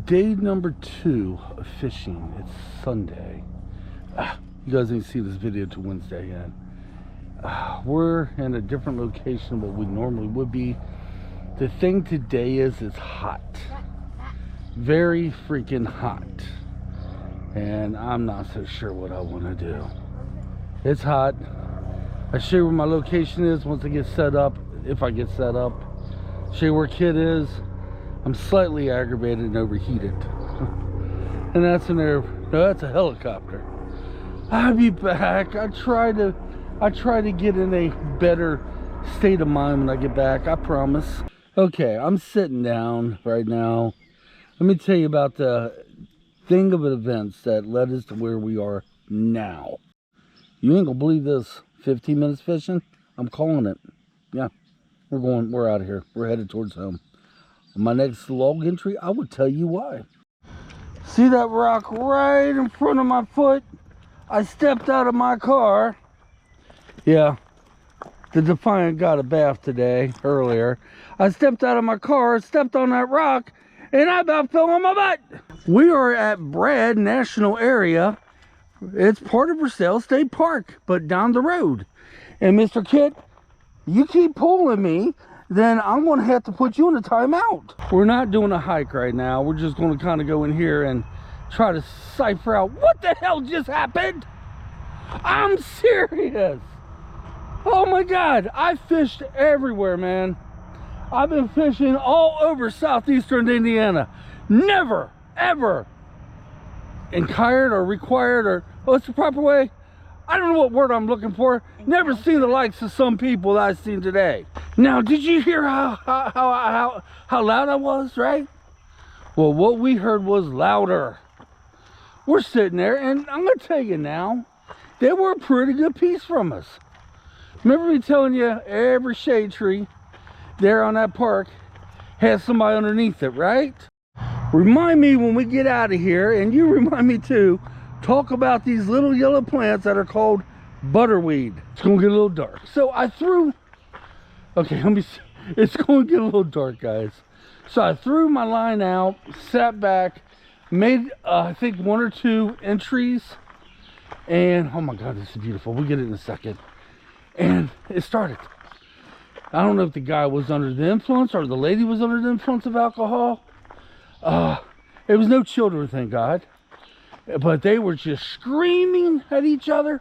Day number 2 of fishing. It's Sunday. You guys didn't see this video till Wednesday yet. We're in a different location than what we normally would be. The thing today is it's hot. Very freaking hot. And I'm not so sure what I want to do. It's hot. I'll show you where my location is once I get set up. If I get set up. Show you where Kid is. I'm slightly aggravated and overheated. And that's that's a helicopter. I'll be back. I try to get in a better state of mind when I get back, I promise. Okay, I'm sitting down right now. Let me tell you about the thing of events that led us to where we are now. You ain't gonna believe this. 15 minutes fishing, I'm calling it. Yeah, we're out of here. We're headed towards home. On my next log entry, I will tell you why. See that rock right in front of my foot? I stepped out of my car. Yeah, the Defiant got a bath today, earlier. I stepped out of my car, stepped on that rock, and I about fell on my butt. We are at Brad National Area. It's part of Versailles State Park, but down the road. And Mr. Kit, you keep pulling me, then I'm going to have to put you in a timeout. We're not doing a hike right now. We're just going to kind of go in here and try to cipher out what the hell just happened. I'm serious. Oh my God, I fished everywhere, man. I've been fishing all over southeastern Indiana. Never, ever encountered or required, or what's the proper way? I don't know what word I'm looking for. Never seen the likes of some people that I've seen today. Now, did you hear how loud I was, right? Well, what we heard was louder. We're sitting there, and I'm going to tell you now, they were a pretty good piece from us. Remember me telling you every shade tree there on that park has somebody underneath it, right? Remind me when we get out of here, and you remind me too, talk about these little yellow plants that are called butterweed. It's going to get a little dark. So I threw, okay, it's going to get a little dark, guys. So I threw my line out, sat back, made, I think 1 or 2 entries, and oh my God, this is beautiful. We'll get it in a second. And it started. I don't know if the guy was under the influence or the lady was under the influence of alcohol. It was no children, thank God. But they were just screaming at each other.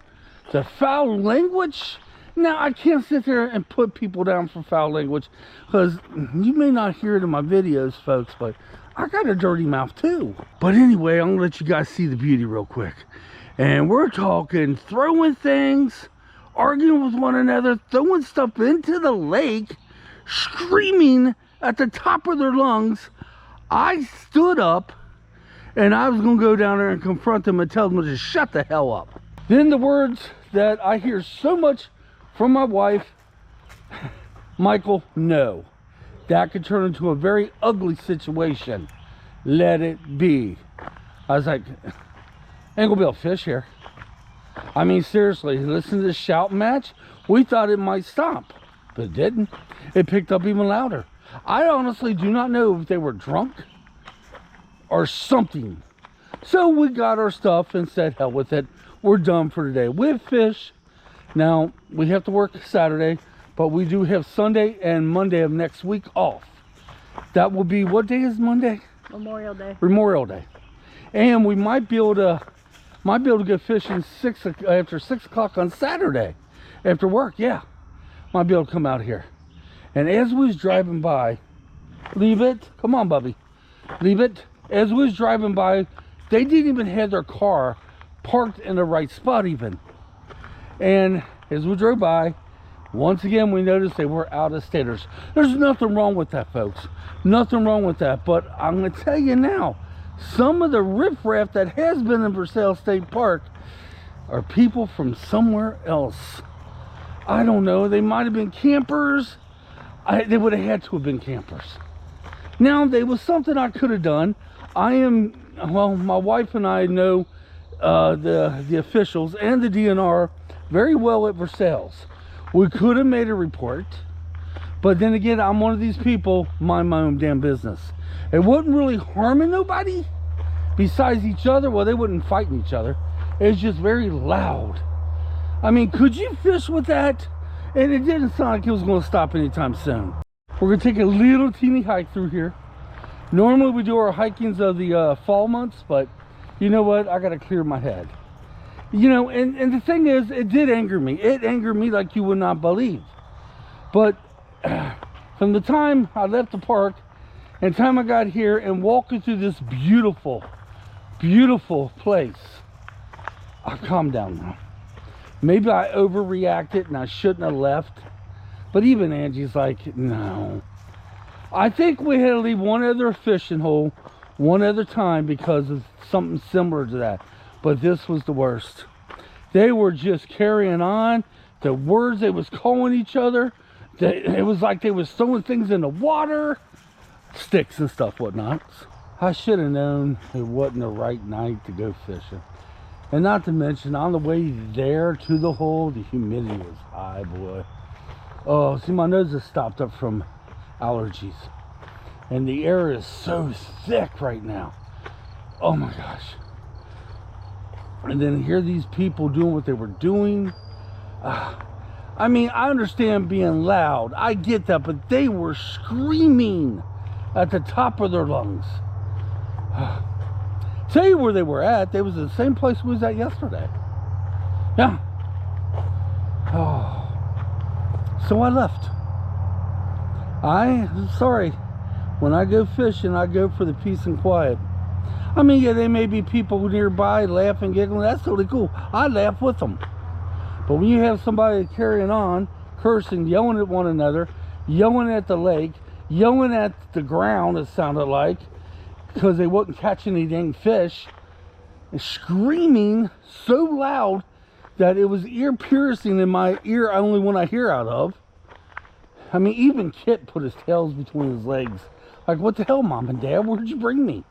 The foul language. Now, I can't sit there and put people down for foul language, because you may not hear it in my videos, folks, but I got a dirty mouth too. But anyway, I'm gonna let you guys see the beauty real quick. And we're talking throwing things, arguing with one another, throwing stuff into the lake, screaming at the top of their lungs. I stood up and I was going to go down there and confront them and tell them to just shut the hell up. Then the words that I hear so much from my wife, Michael, no. That could turn into a very ugly situation. Let it be. I was like, ain't gonna be able to fish here. I mean, seriously, listen to this shout match. We thought it might stop, but it didn't. It picked up even louder. I honestly do not know if they were drunk or something. So we got our stuff and said, hell with it. We're done for today. We've fished. Now, we have to work Saturday, but we do have Sunday and Monday of next week off. That will be, what day is Monday? Memorial Day. Memorial Day. And we might be able to go fishing after 6 o'clock on Saturday after work. Yeah, might be able to come out here. And as we was driving by, leave it, come on, Bubby, leave it. As we was driving by, they didn't even have their car parked in the right spot even. And as we drove by, once again, we noticed they were out of staters. There's nothing wrong with that, folks. Nothing wrong with that. But I'm going to tell you now, some of the riffraff that has been in Versailles State Park are people from somewhere else. I don't know. They might have been campers. They would have had to have been campers. Now, there was something I could have done. Well, my wife and I know the officials and the DNR very well at Versailles. We could have made a report, But then again, I'm one of these people, mind my own damn business. It wasn't really harming nobody besides each other. Well, they wasn't fighting each other. It was just very loud. I mean, could you fish with that? And it didn't sound like it was going to stop anytime soon. We're going to take a little teeny hike through here. Normally we do our hikings of the fall months, but you know what? I got to clear my head. You know, and the thing is, it did anger me. It angered me like you would not believe. But from the time I left the park and the time I got here and walking through this beautiful, beautiful place, I've calmed down now. Maybe I overreacted and I shouldn't have left. But even Angie's like, no. I think we had to leave one other fishing hole one other time because of something similar to that. But this was the worst. They were just carrying on. The words they was calling each other. It was like they was throwing things in the water. Sticks and stuff, whatnot. I should have known it wasn't the right night to go fishing. And not to mention, on the way there to the hole, the humidity was high, boy. Oh, see, my nose is stopped up from allergies. And the air is so thick right now. Oh my gosh. And then hear these people doing what they were doing. I mean, I understand being loud. I get that, but they were screaming at the top of their lungs. Tell you where they were at. They was the same place we was at yesterday. Yeah. Oh. So I left. I'm sorry. When I go fishing, I go for the peace and quiet. I mean, yeah, there may be people nearby laughing, giggling. That's totally cool. I laugh with them. But when you have somebody carrying on, cursing, yelling at one another, yelling at the lake, yelling at the ground, it sounded like, because they wasn't catching any dang fish, and screaming so loud that it was ear piercing in my ear, only one I hear out of. I mean, even Kit put his tails between his legs. Like, what the hell, Mom and Dad? Where'd you bring me?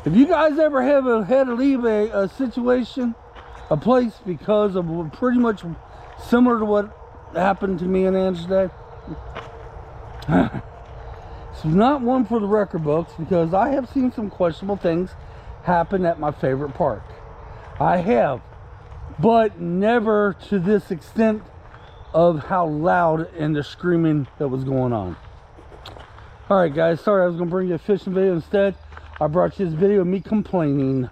If you guys ever have had to leave a situation, a place, because of pretty much similar to what happened to me and Angie today, it's not one for the record books, because I have seen some questionable things happen at my favorite park. I have, but never to this extent of how loud and the screaming that was going on. Alright guys, sorry I was going to bring you a fishing video instead. I brought you this video of me complaining.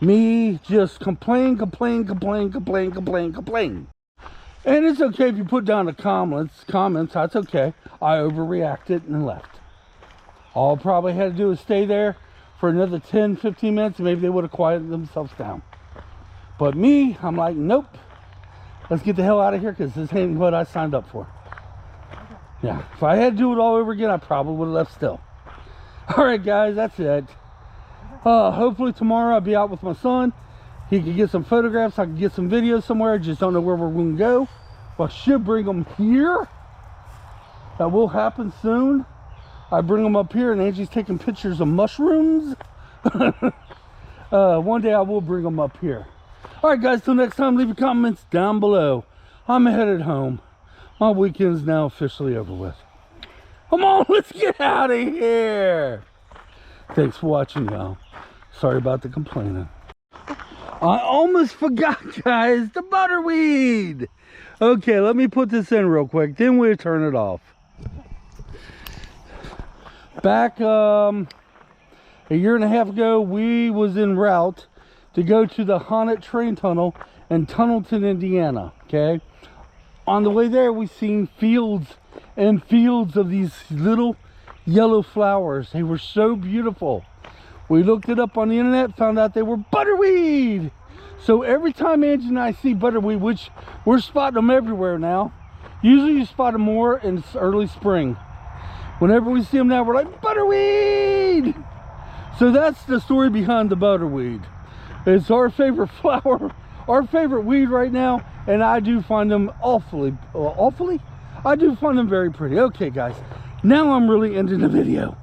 Me just complain. And it's okay if you put down the comments, that's okay. I overreacted and left. All I probably had to do is stay there for another 10-15 minutes and maybe they would have quieted themselves down. But me, I'm like, nope. Let's get the hell out of here because this ain't what I signed up for. Yeah, if I had to do it all over again, I probably would have left still. Alright guys, that's it. Hopefully tomorrow I'll be out with my son. He can get some photographs, I can get some videos somewhere. I just don't know where we're going to go. But I should bring them here. That will happen soon. I bring them up here and Angie's taking pictures of mushrooms. One day I will bring them up here. Alright guys, till next time, leave your comments down below. I'm headed home. My weekend's now officially over with. Come on, let's get out of here. Thanks for watching, y'all. Sorry about the complaining. I almost forgot, guys, the butterweed. Okay, let me put this in real quick, then we'll turn it off. Back a year and a half ago, we was en route to go to the haunted train tunnel in Tunnelton, Indiana, okay? On the way there, we seen fields and fields of these little yellow flowers. They were so beautiful. We looked it up on the internet, found out they were butterweed. So every time Angie and I see butterweed, which we're spotting them everywhere now, usually you spot them more in early spring. Whenever we see them now, we're like, butterweed! So that's the story behind the butterweed. It's our favorite flower, our favorite weed right now, and I do find them I do find them very pretty. Okay guys, now I'm really ending the video.